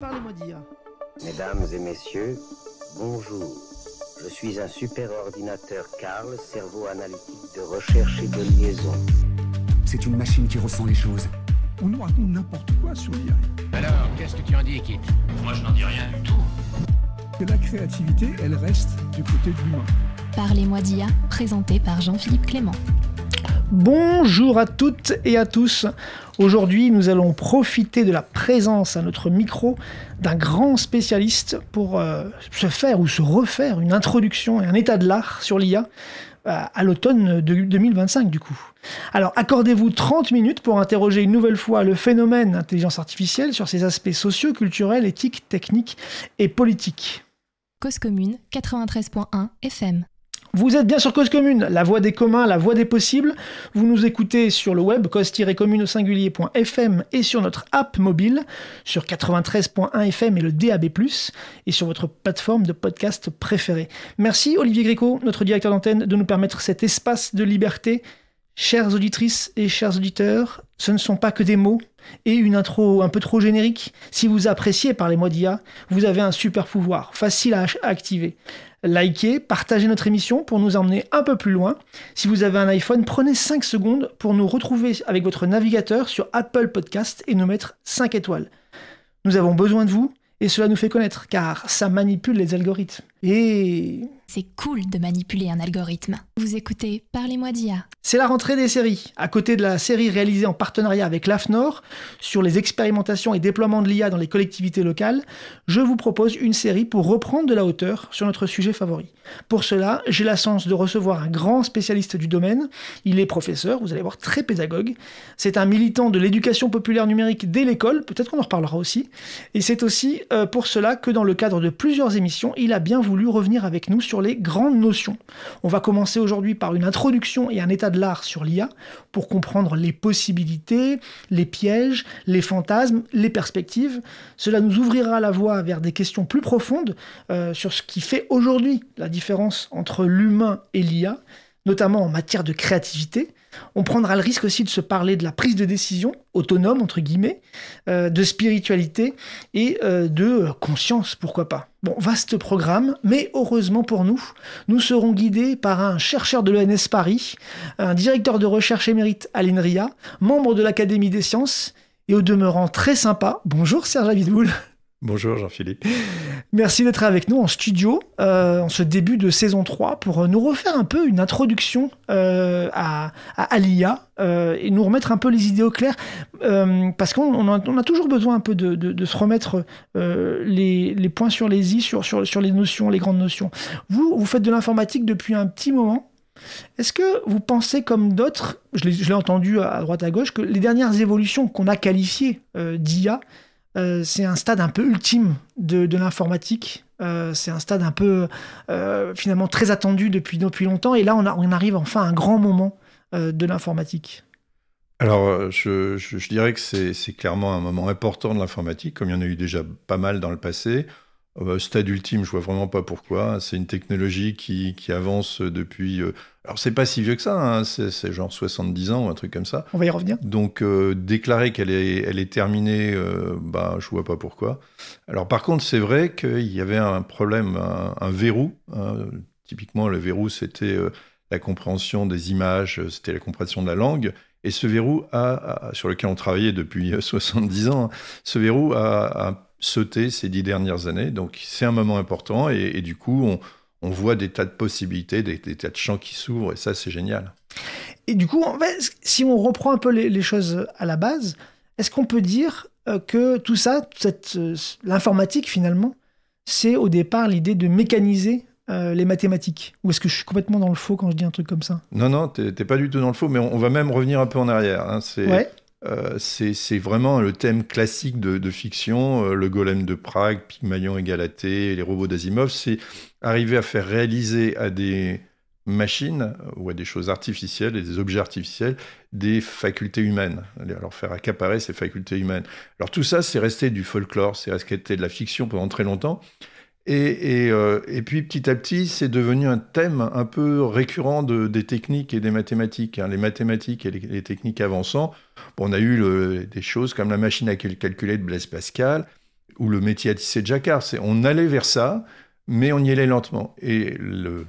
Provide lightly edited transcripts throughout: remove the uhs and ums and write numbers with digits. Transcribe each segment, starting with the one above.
Parlez-moi d'IA. Mesdames et messieurs, bonjour. Je suis un super ordinateur Karl, cerveau analytique de recherche et de liaison. C'est une machine qui ressent les choses. On nous raconte n'importe quoi sur l'IA. Alors, qu'est-ce que tu en dis, Kit? Moi, je n'en dis rien du tout. Que la créativité, elle reste du côté de l'humain. Parlez-moi d'IA, présenté par Jean-Philippe Clément. Bonjour à toutes et à tous. Aujourd'hui, nous allons profiter de la présence à notre micro d'un grand spécialiste pour se faire ou se refaire une introduction et un état de l'art sur l'IA à l'automne de 2025 du coup. Alors accordez-vous 30 minutes pour interroger une nouvelle fois le phénomène intelligence artificielle sur ses aspects sociaux, culturels, éthiques, techniques et politiques. Cause commune 93.1 FM. Vous êtes bien sur Cause Commune, la voix des communs, la voix des possibles. Vous nous écoutez sur le web, cause-commune au singulier.fm et sur notre app mobile, sur 93.1 FM et le DAB+, et sur votre plateforme de podcast préférée. Merci Olivier Gréco, notre directeur d'antenne, de nous permettre cet espace de liberté. Chères auditrices et chers auditeurs, ce ne sont pas que des mots et une intro un peu trop générique. Si vous appréciez Parlez-moi d'IA, vous avez un super pouvoir, facile à activer. Likez, partagez notre émission pour nous emmener un peu plus loin. Si vous avez un iPhone, prenez 5 secondes pour nous retrouver avec votre navigateur sur Apple Podcast et nous mettre 5 étoiles. Nous avons besoin de vous et cela nous fait connaître car ça manipule les algorithmes. Et c'est cool de manipuler un algorithme. Vous écoutez Parlez-moi d'IA. C'est la rentrée des séries. À côté de la série réalisée en partenariat avec l'AFNOR sur les expérimentations et déploiements de l'IA dans les collectivités locales, je vous propose une série pour reprendre de la hauteur sur notre sujet favori. Pour cela, j'ai la chance de recevoir un grand spécialiste du domaine. Il est professeur, vous allez voir, très pédagogue. C'est un militant de l'éducation populaire numérique dès l'école, peut-être qu'on en reparlera aussi. Et c'est aussi pour cela que dans le cadre de plusieurs émissions, il a bien voulu revenir avec nous sur les grandes notions. On va commencer aujourd'hui par une introduction et un état de l'art sur l'IA pour comprendre les possibilités, les pièges, les fantasmes, les perspectives. Cela nous ouvrira la voie vers des questions plus profondes sur ce qui fait aujourd'hui la différence entre l'humain et l'IA, notamment en matière de créativité. On prendra le risque aussi de se parler de la prise de décision autonome, entre guillemets, de spiritualité et de conscience, pourquoi pas. Bon, vaste programme, mais heureusement pour nous, nous serons guidés par un chercheur de l'ENS Paris, un directeur de recherche émérite à l'INRIA, membre de l'Académie des sciences, et au demeurant très sympa. Bonjour Serge Abitboul. Bonjour Jean-Philippe. Merci d'être avec nous en studio, en ce début de saison 3, pour nous refaire un peu une introduction à l'IA et nous remettre un peu les idées au clair, parce qu'on a toujours besoin un peu de se remettre les points sur les i, sur les notions, les grandes notions. Vous faites de l'informatique depuis un petit moment. Est-ce que vous pensez comme d'autres, je l'ai entendu à droite à gauche, que les dernières évolutions qu'on a qualifiées d'IA, c'est un stade un peu ultime de l'informatique. C'est un stade un peu, finalement, très attendu depuis longtemps. Et là, on arrive enfin à un grand moment de l'informatique. Alors, je dirais que c'est clairement un moment important de l'informatique, comme il y en a eu déjà pas mal dans le passé. Stade ultime, je vois vraiment pas pourquoi. C'est une technologie qui avance depuis... alors, c'est pas si vieux que ça, hein, c'est genre 70 ans ou un truc comme ça. On va y revenir. Donc, déclarer qu'elle est terminée, je vois pas pourquoi. Alors, par contre, c'est vrai qu'il y avait un problème, un verrou. Typiquement, le verrou, c'était la compréhension des images, c'était la compréhension de la langue. Et ce verrou, sur lequel on travaillait depuis 70 ans, ce verrou a sauté ces 10 dernières années. Donc, c'est un moment important et du coup, on voit des tas de possibilités, des tas de champs qui s'ouvrent et ça, c'est génial. Et du coup, en fait, si on reprend un peu les choses à la base, est-ce qu'on peut dire que tout ça, l'informatique finalement, c'est au départ l'idée de mécaniser les mathématiques? Ou est-ce que je suis complètement dans le faux quand je dis un truc comme ça? Non, t'es pas du tout dans le faux, mais on va même revenir un peu en arrière. Hein. C'est vraiment le thème classique de fiction, le golem de Prague, Pygmalion et Galatée, les robots d'Asimov, c'est arriver à faire réaliser à des machines ou à des choses artificielles et des objets artificiels des facultés humaines, leur faire accaparer ces facultés humaines. Alors tout ça, c'est resté du folklore, c'est resté de la fiction pendant très longtemps. Et puis petit à petit, c'est devenu un thème un peu récurrent des techniques et des mathématiques. Hein. Les mathématiques et les techniques avançant, on a eu des choses comme la machine à calculer de Blaise Pascal, ou le métier à tisser de jacquard. On allait vers ça, mais on y allait lentement. Et le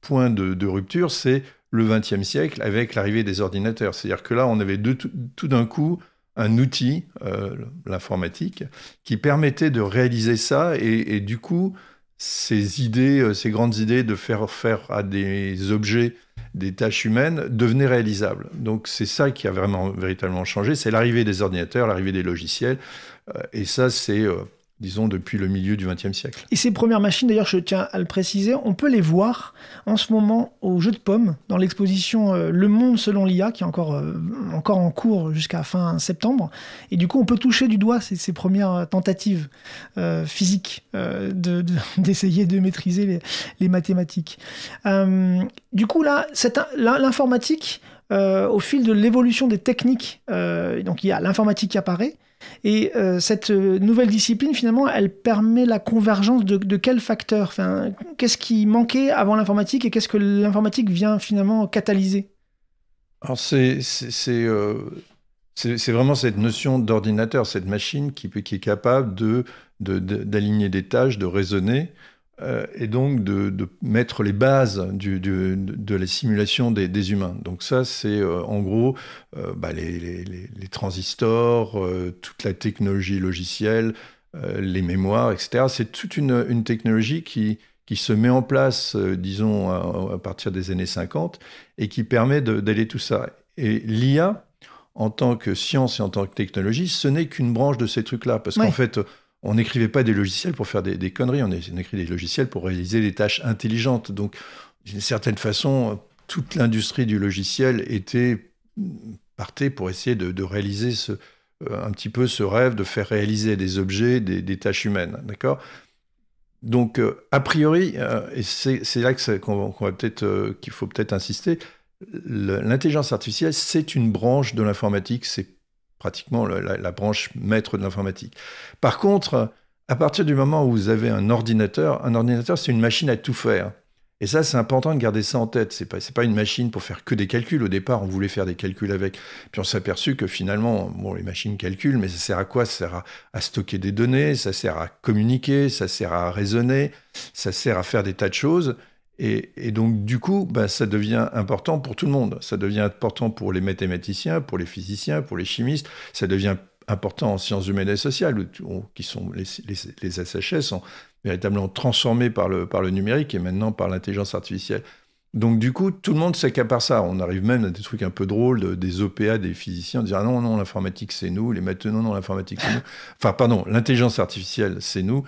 point de rupture, c'est le XXe siècle avec l'arrivée des ordinateurs. C'est-à-dire que là, on avait tout d'un coup un outil, l'informatique, qui permettait de réaliser ça. Et du coup, ces grandes idées de faire à des objets des tâches humaines devenaient réalisables. Donc c'est ça qui a véritablement changé. C'est l'arrivée des ordinateurs, l'arrivée des logiciels. Et ça, c'est... disons, depuis le milieu du XXe siècle. Et ces premières machines, d'ailleurs, je tiens à le préciser, on peut les voir en ce moment au Jeu de Paume, dans l'exposition Le Monde selon l'IA, qui est encore en cours jusqu'à fin septembre. Et du coup, on peut toucher du doigt ces premières tentatives physiques d'essayer de maîtriser les mathématiques. Du coup, là, l'informatique, au fil de l'évolution des techniques, donc il y a l'informatique qui apparaît. Et cette nouvelle discipline, finalement, elle permet la convergence de quels facteurs ? Enfin, qu'est-ce qui manquait avant l'informatique et qu'est-ce que l'informatique vient finalement catalyser ? Alors c'est vraiment cette notion d'ordinateur, cette machine qui est capable d'aligner des tâches, de raisonner, et donc de mettre les bases de la simulation des humains. Donc ça, c'est en gros les transistors, toute la technologie logicielle, les mémoires, etc. C'est toute une technologie qui se met en place, disons, à partir des années 50, et qui permet d'aller tout ça. Et l'IA, en tant que science et en tant que technologie, ce n'est qu'une branche de ces trucs-là, parce qu'en fait... On n'écrivait pas des logiciels pour faire des conneries, on écrit des logiciels pour réaliser des tâches intelligentes. Donc, d'une certaine façon, toute l'industrie du logiciel partait pour essayer de réaliser un petit peu ce rêve de faire réaliser des objets, des tâches humaines. D'accord ? Donc, a priori, et c'est là qu'il faut peut-être insister, l'intelligence artificielle, c'est une branche de l'informatique, c'est pratiquement la branche maître de l'informatique. Par contre, à partir du moment où vous avez un ordinateur, c'est une machine à tout faire. Et ça, c'est important de garder ça en tête. C'est pas une machine pour faire que des calculs. Au départ, on voulait faire des calculs avec. Puis on s'est aperçu que finalement, les machines calculent, mais ça sert à quoi ? Ça sert à stocker des données, ça sert à communiquer, ça sert à raisonner, ça sert à faire des tas de choses. Et donc, du coup, ça devient important pour tout le monde. Ça devient important pour les mathématiciens, pour les physiciens, pour les chimistes. Ça devient important en sciences humaines et sociales, qui sont les SHS, sont véritablement transformés par le numérique et maintenant par l'intelligence artificielle. Donc, du coup, tout le monde s'accapare ça. On arrive même à des trucs un peu drôles, des OPA, des physiciens, dire non, l'informatique, c'est nous. Les matheux, non, l'informatique, c'est nous. Enfin, pardon, l'intelligence artificielle, c'est nous.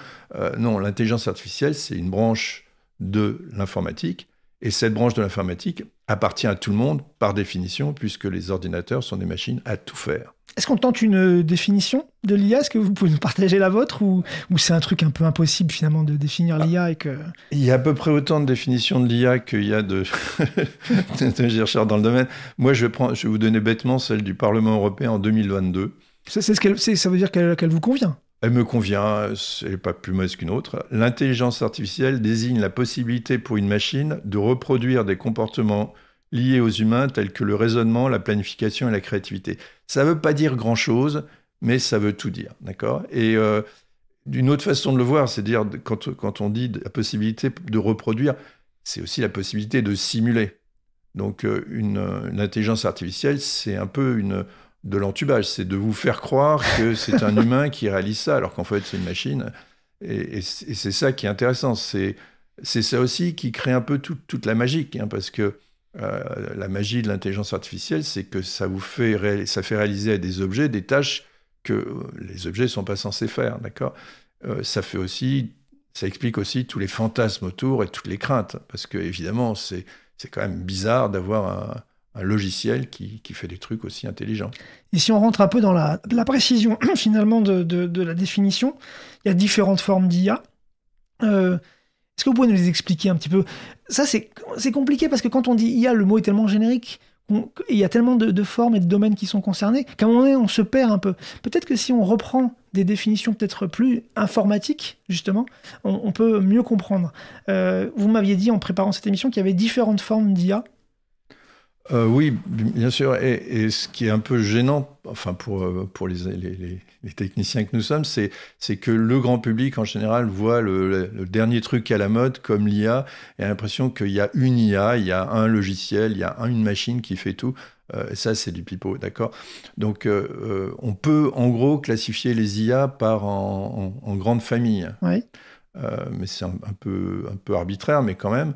Non, l'intelligence artificielle, c'est une branche de l'informatique, et cette branche de l'informatique appartient à tout le monde par définition, puisque les ordinateurs sont des machines à tout faire. Est-ce qu'on tente une définition de l'IA ? Est-ce que vous pouvez nous partager la vôtre, ou c'est un truc un peu impossible finalement de définir l'IA et que... Il y a à peu près autant de définitions de l'IA qu'il y a de chercheurs dans le domaine. Moi, je vais vous donner bêtement celle du Parlement européen en 2022. Ça veut dire qu'elle vous convient ? Elle me convient, elle n'est pas plus mauvaise qu'une autre. L'intelligence artificielle désigne la possibilité pour une machine de reproduire des comportements liés aux humains tels que le raisonnement, la planification et la créativité. Ça ne veut pas dire grand-chose, mais ça veut tout dire, d'accord ? Et d'une autre façon de le voir, c'est dire quand on dit la possibilité de reproduire, c'est aussi la possibilité de simuler. Donc une intelligence artificielle, c'est un peu de l'entubage, c'est de vous faire croire que c'est un humain qui réalise ça, alors qu'en fait, c'est une machine. Et c'est ça qui est intéressant. C'est ça aussi qui crée un peu toute la magie, parce que la magie de l'intelligence artificielle, c'est que ça fait réaliser à des objets des tâches que les objets ne sont pas censés faire, d'accord ? Ça explique aussi tous les fantasmes autour et toutes les craintes, parce que évidemment, c'est quand même bizarre d'avoir un logiciel qui fait des trucs aussi intelligents. Et si on rentre un peu dans la précision finalement de la définition, il y a différentes formes d'IA. Est-ce que vous pouvez nous les expliquer un petit peu ? Ça, c'est compliqué parce que quand on dit IA, le mot est tellement générique, il y a tellement de formes et de domaines qui sont concernés qu'à un moment donné, on se perd un peu. Peut-être que si on reprend des définitions peut-être plus informatiques, justement, on peut mieux comprendre. Vous m'aviez dit en préparant cette émission qu'il y avait différentes formes d'IA. Oui, bien sûr. Et ce qui est un peu gênant, enfin pour les techniciens que nous sommes, c'est que le grand public en général voit le dernier truc à la mode comme l'IA et a l'impression qu'il y a une IA, il y a un logiciel, il y a une machine qui fait tout. Ça, c'est du pipeau, d'accord? Donc, on peut en gros classifier les IA en grandes familles. Oui. Mais c'est un peu arbitraire, mais quand même.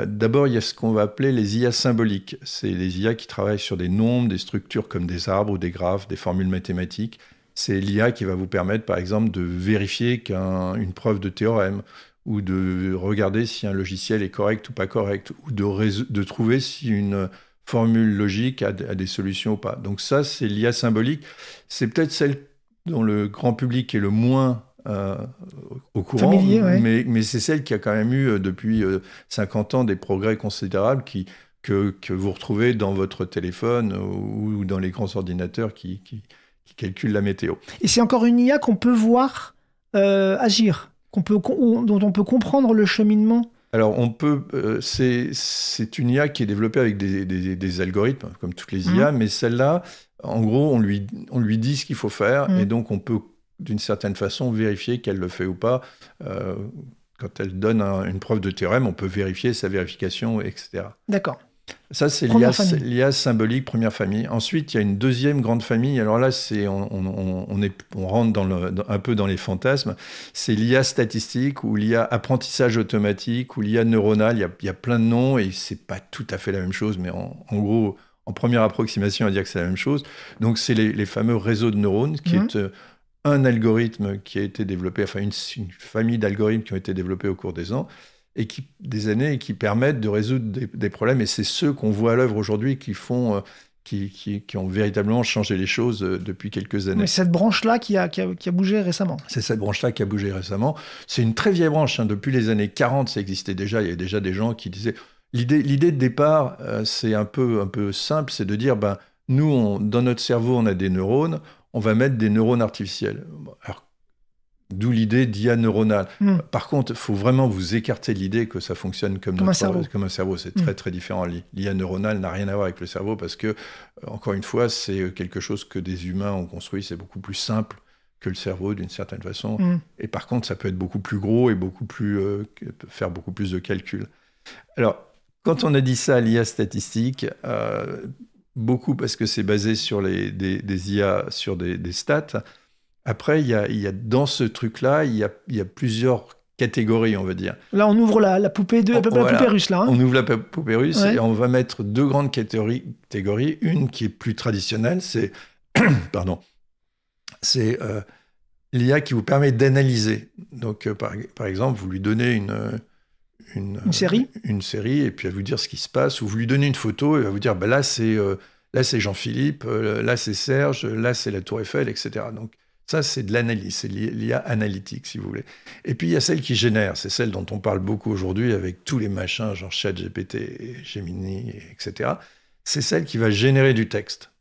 D'abord, il y a ce qu'on va appeler les IA symboliques. C'est les IA qui travaillent sur des nombres, des structures comme des arbres ou des graphes, des formules mathématiques. C'est l'IA qui va vous permettre, par exemple, de vérifier qu'une preuve de théorème, ou de regarder si un logiciel est correct ou pas correct, ou de trouver si une formule logique a des solutions ou pas. Donc ça, c'est l'IA symbolique. C'est peut-être celle dont le grand public est le moins au courant, familier, ouais. mais c'est celle qui a quand même eu depuis 50 ans des progrès considérables que vous retrouvez dans votre téléphone ou dans les grands ordinateurs qui calculent la météo. Et c'est encore une IA qu'on peut voir agir, dont on peut comprendre le cheminement. Alors, c'est une IA qui est développée avec des algorithmes, comme toutes les IA, mais celle-là, en gros, on lui dit ce qu'il faut faire, et donc on peut d'une certaine façon, vérifier qu'elle le fait ou pas. Quand elle donne une preuve de théorème, on peut vérifier sa vérification, etc. D'accord. Ça, c'est l'IA symbolique, première famille. Ensuite, il y a une deuxième grande famille. Alors là, on rentre un peu dans les fantasmes. C'est l'IA statistique ou l'IA apprentissage automatique ou l'IA neuronale. Il y a plein de noms et c'est pas tout à fait la même chose, mais en gros, en première approximation, on va dire que c'est la même chose. Donc, c'est les fameux réseaux de neurones qui est un algorithme qui a été développé, enfin une famille d'algorithmes qui ont été développés au cours des années et qui permettent de résoudre des problèmes. Et c'est ceux qu'on voit à l'œuvre aujourd'hui qui ont véritablement changé les choses depuis quelques années. Mais cette branche-là qui a bougé récemment. C'est cette branche-là qui a bougé récemment. C'est une très vieille branche. Depuis les années 40, ça existait déjà. Il y avait déjà des gens qui disaient... L'idée de départ, c'est un peu simple, c'est de dire, nous, dans notre cerveau, on a des neurones, on va mettre des neurones artificiels. Alors, d'où l'idée d'IA neuronale. Par contre, il faut vraiment vous écarter de l'idée que ça fonctionne comme un cerveau. C'est très, très différent. L'IA neuronale n'a rien à voir avec le cerveau parce que, encore une fois, c'est quelque chose que des humains ont construit. C'est beaucoup plus simple que le cerveau, d'une certaine façon. Et par contre, ça peut être beaucoup plus gros et faire beaucoup plus de calculs. Alors, quand on a dit ça à l'IA statistique, beaucoup parce que c'est basé sur des IA, sur des stats. Après, il y a dans ce truc-là, il y a plusieurs catégories, on va dire. Là, on ouvre la poupée russe, là. On ouvre la poupée russe et on va mettre deux grandes catégories. Une qui est plus traditionnelle, c'est c'est l'IA qui vous permet d'analyser. Donc, par exemple, vous lui donnez une série, et puis elle va vous dire ce qui se passe, ou vous lui donnez une photo, et elle va vous dire, là, c'est Jean-Philippe, là, c'est Serge, là, c'est la Tour Eiffel, etc. Donc, ça, c'est de l'analyse, c'est l'IA analytique, si vous voulez. Et puis, il y a celle qui génère, c'est celle dont on parle beaucoup aujourd'hui, avec tous les machins, genre ChatGPT, Gemini, etc. C'est celle qui va générer du texte.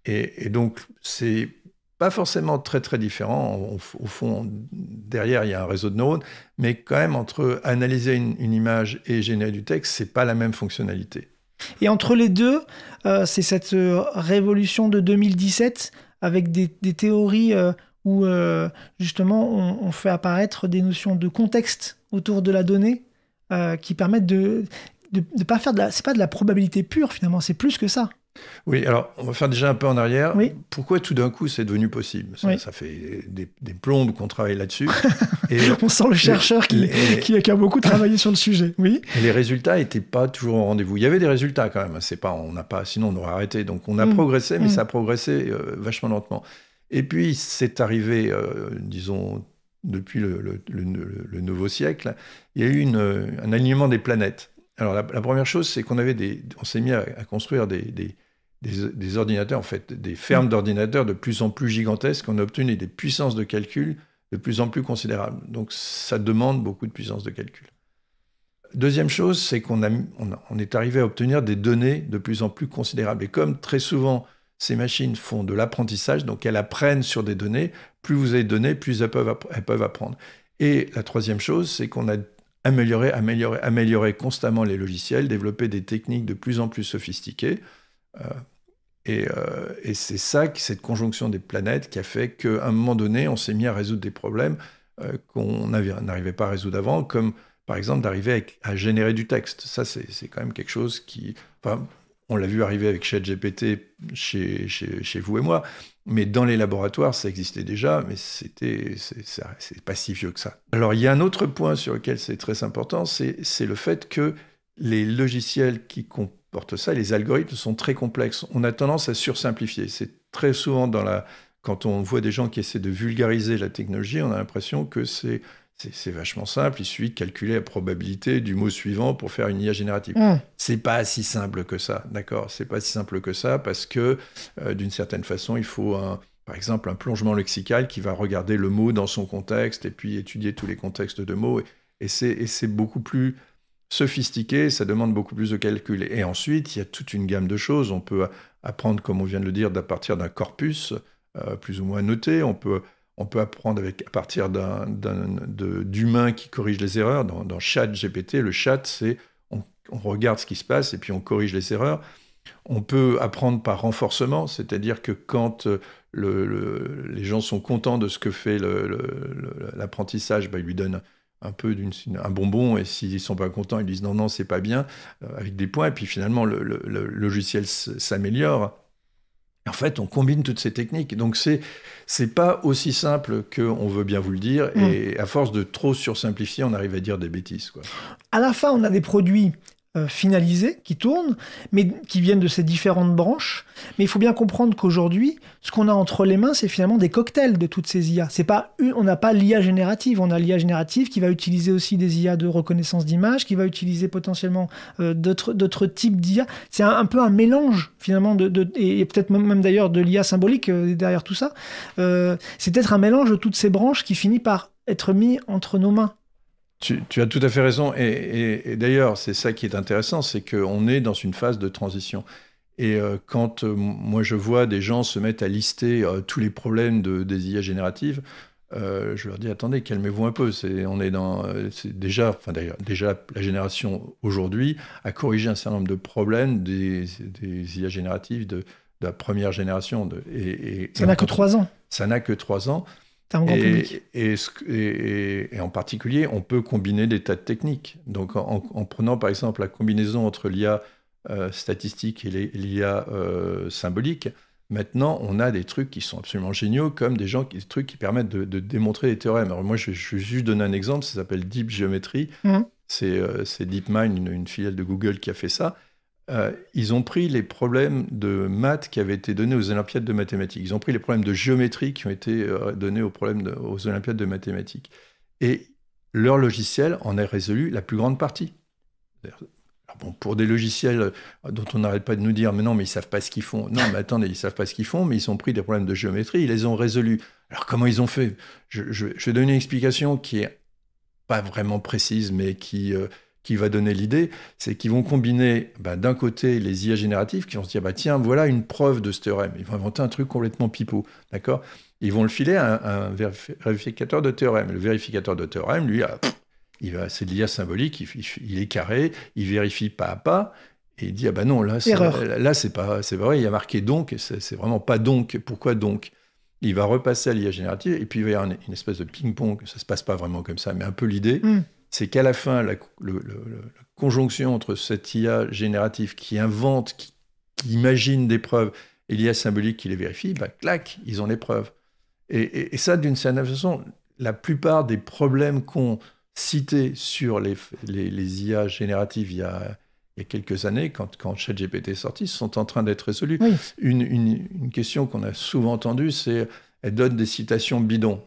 Et donc, c'est pas forcément très, très différent. Au fond, derrière, il y a un réseau de neurones, mais quand même, entre analyser une image et générer du texte, c'est pas la même fonctionnalité. Et entre les deux, c'est cette révolution de 2017 avec des théories où, justement, on fait apparaître des notions de contexte autour de la donnée qui permettent de pas faire c'est pas de la probabilité pure, finalement, c'est plus que ça. Oui, alors on va faire déjà un peu en arrière. Oui. Pourquoi tout d'un coup c'est devenu possible ? Ça fait des plombes qu'on travaille là-dessus. Et on sent le chercheur qui a beaucoup travaillé sur le sujet. Oui. Et les résultats n'étaient pas toujours au rendez-vous. Il y avait des résultats quand même. Sinon on aurait arrêté. Donc on a progressé, mais ça a progressé vachement lentement. Et puis c'est arrivé, disons, depuis le nouveau siècle, il y a eu un alignement des planètes. Alors la première chose, c'est qu'on s'est mis à construire des ordinateurs, en fait, des fermes d'ordinateurs de plus en plus gigantesques. On a obtenu des puissances de calcul de plus en plus considérables. Donc, ça demande beaucoup de puissance de calcul. Deuxième chose, c'est qu'on est arrivé à obtenir des données de plus en plus considérables. Et comme très souvent, ces machines font de l'apprentissage, donc elles apprennent sur des données, plus vous avez de données, plus elles peuvent apprendre. Et la troisième chose, c'est qu'on a améliorer constamment les logiciels, développer des techniques de plus en plus sophistiquées. Et c'est ça, cette conjonction des planètes qui a fait qu'à un moment donné, on s'est mis à résoudre des problèmes qu'on n'arrivait pas à résoudre avant, comme par exemple d'arriver à générer du texte. Ça, c'est quand même quelque chose qui... Enfin, on l'a vu arriver avec ChatGPT chez vous et moi, mais dans les laboratoires, ça existait déjà, mais c'est pas si vieux que ça. Alors, il y a un autre point sur lequel c'est très important, c'est le fait que les logiciels qui comportent ça, les algorithmes sont très complexes. On a tendance à sursimplifier. C'est très souvent quand on voit des gens qui essaient de vulgariser la technologie, on a l'impression que c'est vachement simple, il suffit de calculer la probabilité du mot suivant pour faire une IA générative. C'est pas si simple que ça, d'accord ? C'est pas si simple que ça parce que, d'une certaine façon, il faut, par exemple, un plongement lexical qui va regarder le mot dans son contexte et puis étudier tous les contextes de mots. Et c'est beaucoup plus sophistiqué, ça demande beaucoup plus de calcul. Et ensuite, il y a toute une gamme de choses. On peut apprendre, comme on vient de le dire, à partir d'un corpus plus ou moins noté. On peut apprendre à partir d'humains qui corrigent les erreurs. Dans ChatGPT, le chat, c'est on regarde ce qui se passe et puis on corrige les erreurs. On peut apprendre par renforcement, c'est-à-dire que quand les gens sont contents de ce que fait l'apprentissage, ils lui donnent un peu un bonbon, et s'ils ne sont pas contents, ils disent non, c'est pas bien, avec des points, et puis finalement, le logiciel s'améliore. En fait, on combine toutes ces techniques. Donc, c'est pas aussi simple qu'on veut bien vous le dire. Et à force de trop sursimplifier, on arrive à dire des bêtises, quoi. À la fin, on a des produits finalisés qui tournent, mais qui viennent de ces différentes branches. Mais il faut bien comprendre qu'aujourd'hui, ce qu'on a entre les mains, c'est finalement des cocktails de toutes ces IA. On n'a pas l'IA générative. On a l'IA générative qui va utiliser aussi des IA de reconnaissance d'image, qui va utiliser potentiellement d'autres types d'IA. C'est un peu un mélange, finalement, et peut-être même d'ailleurs de l'IA symbolique derrière tout ça. C'est peut-être un mélange de toutes ces branches qui finit par être mis entre nos mains. Tu as tout à fait raison. Et d'ailleurs, c'est ça qui est intéressant, c'est qu'on est dans une phase de transition. Et quand moi je vois des gens se mettre à lister tous les problèmes des IA génératives, je leur dis attendez, calmez-vous un peu. Déjà la génération aujourd'hui a corrigé un certain nombre de problèmes des IA génératives de la première génération. Ça n'a que 3 ans. Ça n'a que 3 ans. Et en particulier, on peut combiner des tas de techniques. Donc, en prenant par exemple la combinaison entre l'IA statistique et l'IA symbolique, maintenant, on a des trucs qui sont absolument géniaux, comme des trucs qui permettent de démontrer des théorèmes. Alors moi, je vais juste donner un exemple, ça s'appelle Deep Geometry. C'est DeepMind, une filiale de Google, qui a fait ça. Ils ont pris les problèmes de maths qui avaient été donnés aux Olympiades de mathématiques. Ils ont pris les problèmes de géométrie qui ont été donnés aux Olympiades de mathématiques. Et leur logiciel en a résolu la plus grande partie. Alors bon, pour des logiciels dont on n'arrête pas de nous dire « mais non, mais ils ne savent pas ce qu'ils font ». Non, mais attendez, ils ne savent pas ce qu'ils font, mais ils ont pris des problèmes de géométrie, ils les ont résolus. Alors comment ils ont fait ? Je vais donner une explication qui n'est pas vraiment précise, mais qui va donner l'idée, c'est qu'ils vont combiner d'un côté les IA génératives qui vont se dire tiens, voilà une preuve de ce théorème. Ils vont inventer un truc complètement pipeau, d'accord ? Ils vont le filer à un vérificateur de théorème. Le vérificateur de théorème, lui, c'est de l'IA symbolique, il est carré, il vérifie pas à pas, et il dit non, là c'est pas vrai, il y a marqué donc, et c'est vraiment pas donc. Pourquoi donc ? Il va repasser à l'IA générative, et puis il va y avoir une espèce de ping-pong. Ça se passe pas vraiment comme ça, mais un peu l'idée. C'est qu'à la fin, la conjonction entre cette IA générative qui invente, qui imagine des preuves, et l'IA symbolique qui les vérifie, clac, ils ont les preuves. Et ça, d'une certaine façon, la plupart des problèmes qu'on citait sur les IA génératives il y a quelques années, quand ChatGPT est sorti, sont en train d'être résolus. Oui. Une question qu'on a souvent entendue, c'est « elle donne des citations bidons ».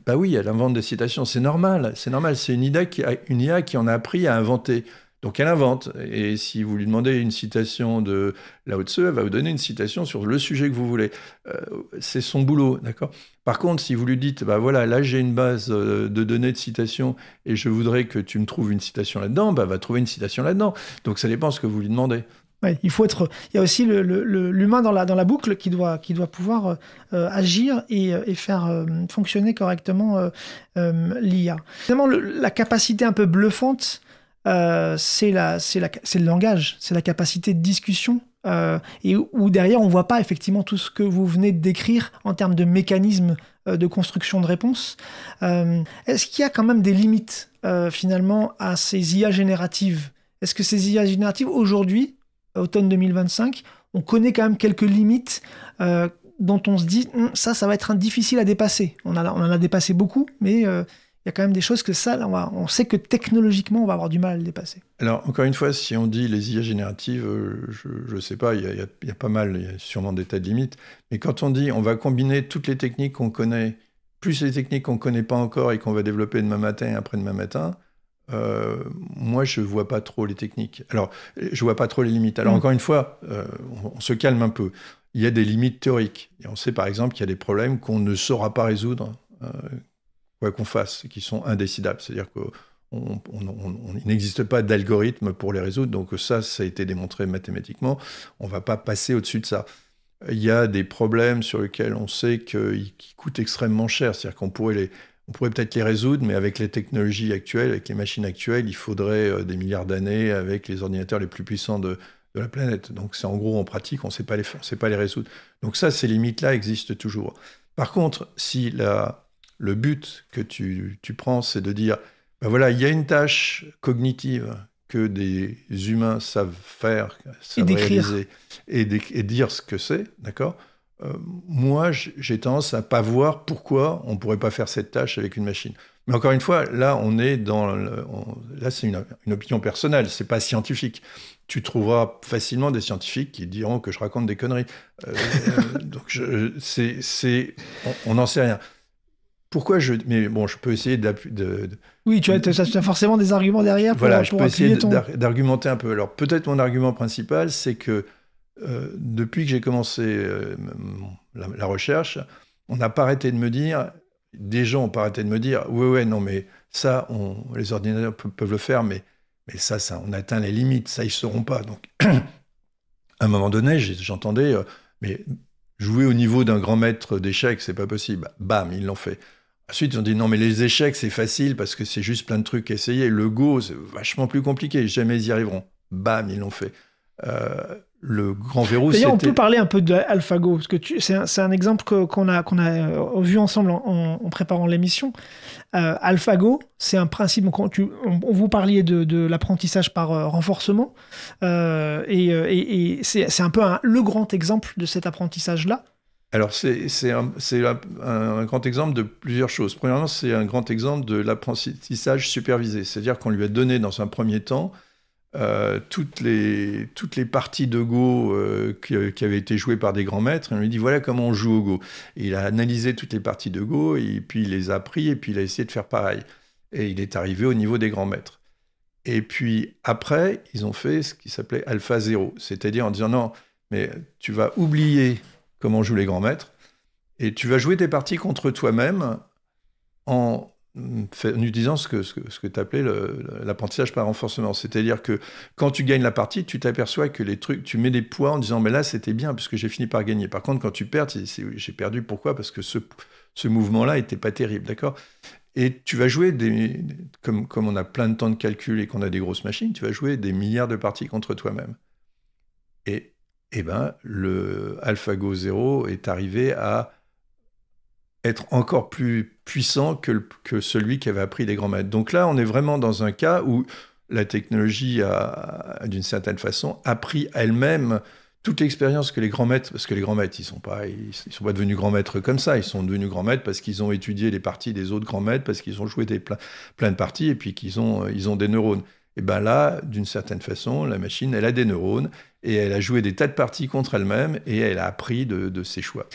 Oui, elle invente des citations, c'est normal. C'est une IA qui en a appris à inventer. Donc elle invente. Et si vous lui demandez une citation de Lao Tzu, elle va vous donner une citation sur le sujet que vous voulez. C'est son boulot, d'accord ? Par contre, si vous lui dites, voilà, là j'ai une base de données de citations et je voudrais que tu me trouves une citation là-dedans, elle va trouver une citation là-dedans. Donc ça dépend de ce que vous lui demandez. Ouais, il y a aussi l'humain dans la boucle qui doit pouvoir agir et faire fonctionner correctement l'IA. Finalement, la capacité un peu bluffante, c'est le langage, c'est la capacité de discussion, et où derrière on voit pas effectivement tout ce que vous venez de décrire en termes de mécanismes de construction de réponses. Est-ce qu'il y a quand même des limites finalement à ces IA génératives? Est-ce que ces IA génératives aujourd'hui, automne 2025, on connaît quand même quelques limites dont on se dit ça va être difficile à dépasser. On en a dépassé beaucoup, mais il y a quand même des choses que on sait que technologiquement, on va avoir du mal à le dépasser. Alors, encore une fois, si on dit les IA génératives, je ne sais pas, il y a pas mal, il y a sûrement des tas de limites. Mais quand on dit on va combiner toutes les techniques qu'on connaît, plus les techniques qu'on ne connaît pas encore et qu'on va développer demain matin et après-demain matin, moi, je ne vois pas trop les techniques. Alors, je ne vois pas trop les limites. Alors, encore une fois, on se calme un peu. Il y a des limites théoriques. Et on sait, par exemple, qu'il y a des problèmes qu'on ne saura pas résoudre, quoi qu'on fasse, qui sont indécidables. C'est-à-dire qu'il n'existe pas d'algorithme pour les résoudre. Donc ça a été démontré mathématiquement. On ne va pas passer au-dessus de ça. Il y a des problèmes sur lesquels on sait qu'ils coûtent extrêmement cher. C'est-à-dire qu'on pourrait peut-être les résoudre, mais avec les technologies actuelles, avec les machines actuelles, il faudrait des milliards d'années avec les ordinateurs les plus puissants de la planète. Donc c'est en gros, en pratique, on ne sait pas les résoudre. Donc ça, ces limites-là existent toujours. Par contre, si le but que tu prends, c'est de dire, ben voilà, il y a une tâche cognitive que des humains savent faire, savent réaliser, et dire ce que c'est, d'accord ? Moi, j'ai tendance à ne pas voir pourquoi on ne pourrait pas faire cette tâche avec une machine. Mais encore une fois, là, on est là, c'est une opinion personnelle, ce n'est pas scientifique. Tu trouveras facilement des scientifiques qui diront que je raconte des conneries. Donc, on n'en sait rien. Pourquoi mais bon, je peux essayer Oui, tu as forcément des arguments derrière pour je peux essayer ton... d'argumenter un peu. Alors, peut-être mon argument principal, c'est que depuis que j'ai commencé la recherche, on n'a pas arrêté de me dire, des gens n'ont pas arrêté de me dire, ouais, non, mais ça, les ordinateurs peuvent le faire, mais ça, on atteint les limites, ça, ils ne sauront pas. Donc, à un moment donné, j'entendais, mais jouer au niveau d'un grand maître d'échecs, c'est pas possible. Bam, ils l'ont fait. Ensuite, ils ont dit, non, mais les échecs, c'est facile parce que c'est juste plein de trucs à essayer. Le Go, c'est vachement plus compliqué, jamais ils y arriveront. Bam, ils l'ont fait. Le grand verrou, d'ailleurs, on peut parler un peu d'AlphaGo, parce que c'est un exemple qu'on a vu ensemble en préparant l'émission. AlphaGo, c'est un principe, on vous parliez de l'apprentissage par renforcement, et c'est un peu le grand exemple de cet apprentissage-là. Alors, c'est un grand exemple de plusieurs choses. Premièrement, c'est un grand exemple de l'apprentissage supervisé, c'est-à-dire qu'on lui a donné dans un premier temps toutes les parties de Go qui avaient été jouées par des grands maîtres, et on lui dit voilà comment on joue au Go. Et il a analysé toutes les parties de Go, et puis il les a appris, et puis il a essayé de faire pareil. Et il est arrivé au niveau des grands maîtres. Et puis après, ils ont fait ce qui s'appelait Alpha 0, c'est-à-dire en disant non, mais tu vas oublier comment jouent les grands maîtres, et tu vas jouer tes parties contre toi-même en utilisant ce que tu appelais l'apprentissage par renforcement. C'est-à-dire que quand tu gagnes la partie, tu t'aperçois que tu mets des points en disant « mais là, c'était bien, puisque j'ai fini par gagner ». Par contre, quand tu perds, j'ai perdu, pourquoi ? Parce que ce mouvement-là n'était pas terrible, d'accord ? Et tu vas jouer, comme on a plein de temps de calcul et qu'on a des grosses machines, tu vas jouer des milliards de parties contre toi-même. Et le AlphaGo 0 est arrivé à être encore plus puissant que celui qui avait appris les grands maîtres. Donc là, on est vraiment dans un cas où la technologie a, d'une certaine façon, appris elle-même toute l'expérience que les grands maîtres, parce que les grands maîtres, ils sont pas devenus grands maîtres comme ça, ils sont devenus grands maîtres parce qu'ils ont étudié les parties des autres grands maîtres, parce qu'ils ont joué plein de parties, et puis qu'ils ont des neurones. Et bien là, d'une certaine façon, la machine, elle a des neurones, et elle a joué des tas de parties contre elle-même, et elle a appris de ses choix.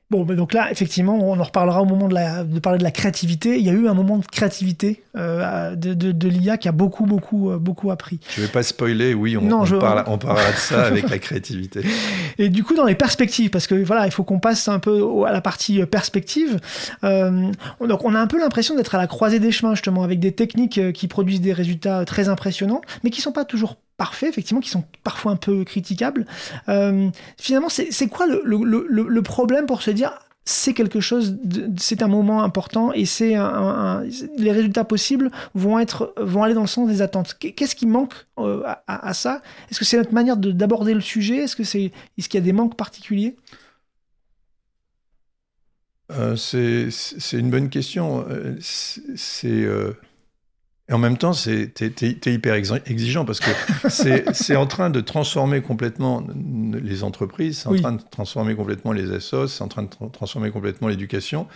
Bon, donc là, effectivement, on en reparlera au moment de parler de la créativité. Il y a eu un moment de créativité de l'IA qui a beaucoup appris. Je ne vais pas spoiler, oui, on parlera de ça avec la créativité. Et du coup, dans les perspectives, parce que voilà, il faut qu'on passe un peu à la partie perspective. Donc, on a un peu l'impression d'être à la croisée des chemins, justement, avec des techniques qui produisent des résultats très impressionnants, mais qui ne sont pas toujours parfaits, effectivement, qui sont parfois un peu critiquables. Finalement, c'est quoi le problème pour se dire c'est quelque chose, c'est un moment important et les résultats possibles vont aller dans le sens des attentes. Qu'est-ce qui manque à ça? Est-ce que c'est notre manière d'aborder le sujet? Est-ce qu'il y a des manques particuliers? C'est une bonne question. Et en même temps, t'es hyper exigeant parce que c'est en train de transformer complètement les entreprises, c'est en train de transformer complètement les assos, c'est en train de transformer complètement l'éducation.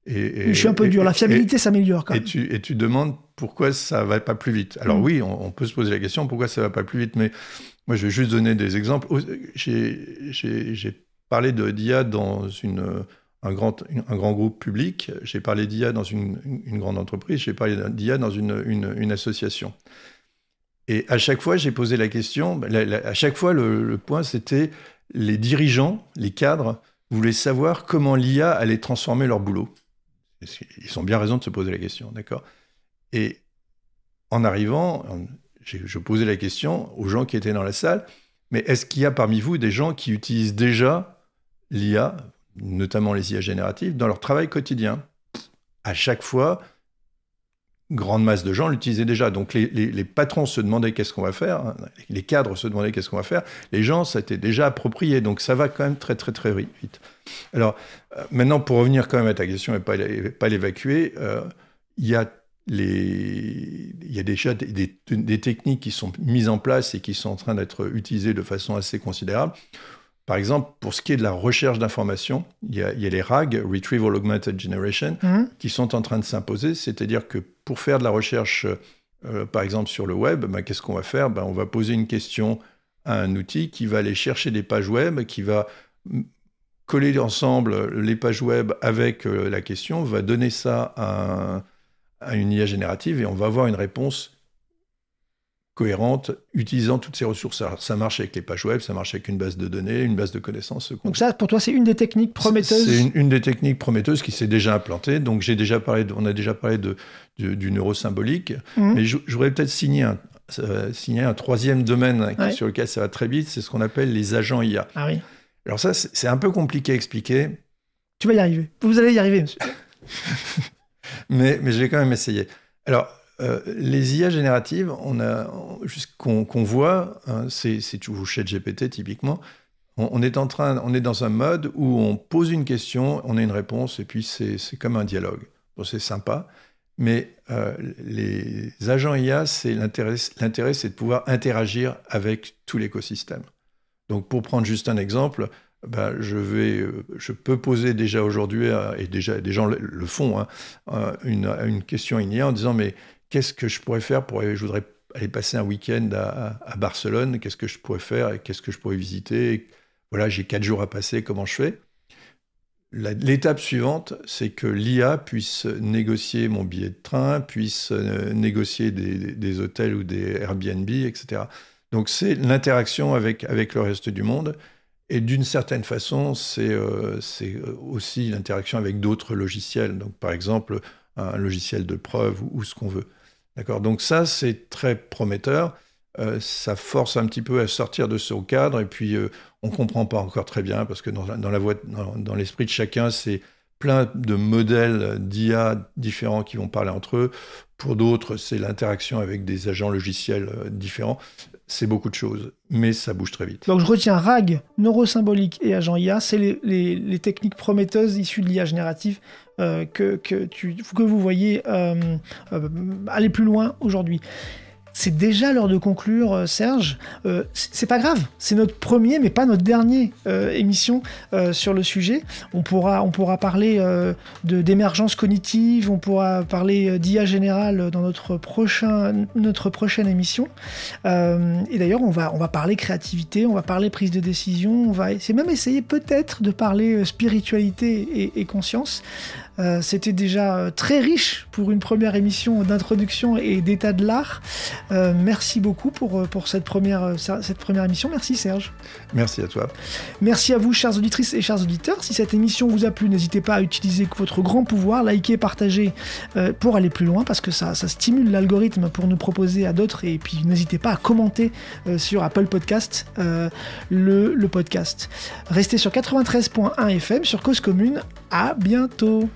Je suis un peu dur, la fiabilité s'améliore quand même. Et tu demandes pourquoi ça ne va pas plus vite. Alors oui, on peut se poser la question pourquoi ça ne va pas plus vite, mais moi je vais juste donner des exemples. J'ai parlé d'IA dans un grand groupe public, j'ai parlé d'IA dans une grande entreprise, j'ai parlé d'IA dans une association. Et à chaque fois, j'ai posé la question, à chaque fois, le point, c'était les dirigeants, les cadres, voulaient savoir comment l'IA allait transformer leur boulot. Ils ont bien raison de se poser la question, d'accord? Et en arrivant, je posais la question aux gens qui étaient dans la salle, mais est-ce qu'il y a parmi vous des gens qui utilisent déjà l'IA, notamment les IA génératives, dans leur travail quotidien? À chaque fois, grande masse de gens l'utilisaient déjà. Donc les patrons se demandaient qu'est-ce qu'on va faire, hein, les cadres se demandaient qu'est-ce qu'on va faire, les gens, ça était déjà approprié. Donc ça va quand même très très très vite. Alors maintenant, pour revenir quand même à ta question et pas l'évacuer, il y a déjà des techniques qui sont mises en place et qui sont en train d'être utilisées de façon assez considérable. Par exemple, pour ce qui est de la recherche d'informations, il y a les RAG, Retrieval Augmented Generation, qui sont en train de s'imposer. C'est-à-dire que pour faire de la recherche, par exemple sur le web, qu'est-ce qu'on va faire? On va poser une question à un outil qui va aller chercher des pages web, qui va coller ensemble les pages web avec la question, va donner ça à une IA générative et on va avoir une réponse cohérente, utilisant toutes ces ressources. Alors, ça marche avec les pages web, ça marche avec une base de données, une base de connaissances. Donc ça, pour toi, c'est une des techniques prometteuses? C'est une des techniques prometteuses qui s'est déjà implantée. Donc on a déjà parlé du neurosymbolique, mais je voudrais peut-être signer un troisième domaine sur lequel ça va très vite, c'est ce qu'on appelle les agents IA. Ah oui. Alors ça, c'est un peu compliqué à expliquer. Tu vas y arriver. Vous allez y arriver, monsieur. mais je vais quand même essayer. Alors, les IA génératives, qu'on voit, hein, c'est toujours ChatGPT typiquement, on est dans un mode où on pose une question, on a une réponse, et puis c'est comme un dialogue. Bon, c'est sympa, mais les agents IA, l'intérêt, c'est de pouvoir interagir avec tout l'écosystème. Donc, pour prendre juste un exemple, je peux poser déjà aujourd'hui, et déjà des gens le font, hein, une question à une IA en disant, mais qu'est-ce que je pourrais faire je voudrais aller passer un week-end à Barcelone, qu'est-ce que je pourrais faire et qu'est-ce que je pourrais visiter? Voilà, j'ai 4 jours à passer, comment je fais? L'étape suivante, c'est que l'IA puisse négocier mon billet de train, puisse négocier des hôtels ou des Airbnb, etc. Donc c'est l'interaction avec le reste du monde. Et d'une certaine façon, c'est aussi l'interaction avec d'autres logiciels. Donc par exemple, un logiciel de preuve ou ce qu'on veut. D'accord. Donc ça, c'est très prometteur. Ça force un petit peu à sortir de ce cadre. Et puis, on ne comprend pas encore très bien parce que dans l'esprit de chacun, c'est plein de modèles d'IA différents qui vont parler entre eux. Pour d'autres, c'est l'interaction avec des agents logiciels différents. C'est beaucoup de choses, mais ça bouge très vite. Donc je retiens RAG, neurosymbolique et agent IA, c'est les techniques prometteuses issues de l'IA générative que vous voyez aller plus loin aujourd'hui. C'est déjà l'heure de conclure, Serge. C'est pas grave, c'est notre premier, mais pas notre dernier émission sur le sujet. On pourra parler d'émergence cognitive, on pourra parler d'IA générale dans notre prochaine émission. Et d'ailleurs, on va parler créativité, on va parler prise de décision, on va même essayer peut-être de parler spiritualité et conscience. C'était déjà très riche pour une première émission d'introduction et d'état de l'art. Merci beaucoup pour cette première émission. Merci Serge. Merci à toi. Merci à vous, chères auditrices et chers auditeurs. Si cette émission vous a plu, n'hésitez pas à utiliser votre grand pouvoir, liker, partager pour aller plus loin, parce que ça stimule l'algorithme pour nous proposer à d'autres. Et puis n'hésitez pas à commenter sur Apple Podcast le podcast. Restez sur 93.1 FM sur Cause Commune. À bientôt.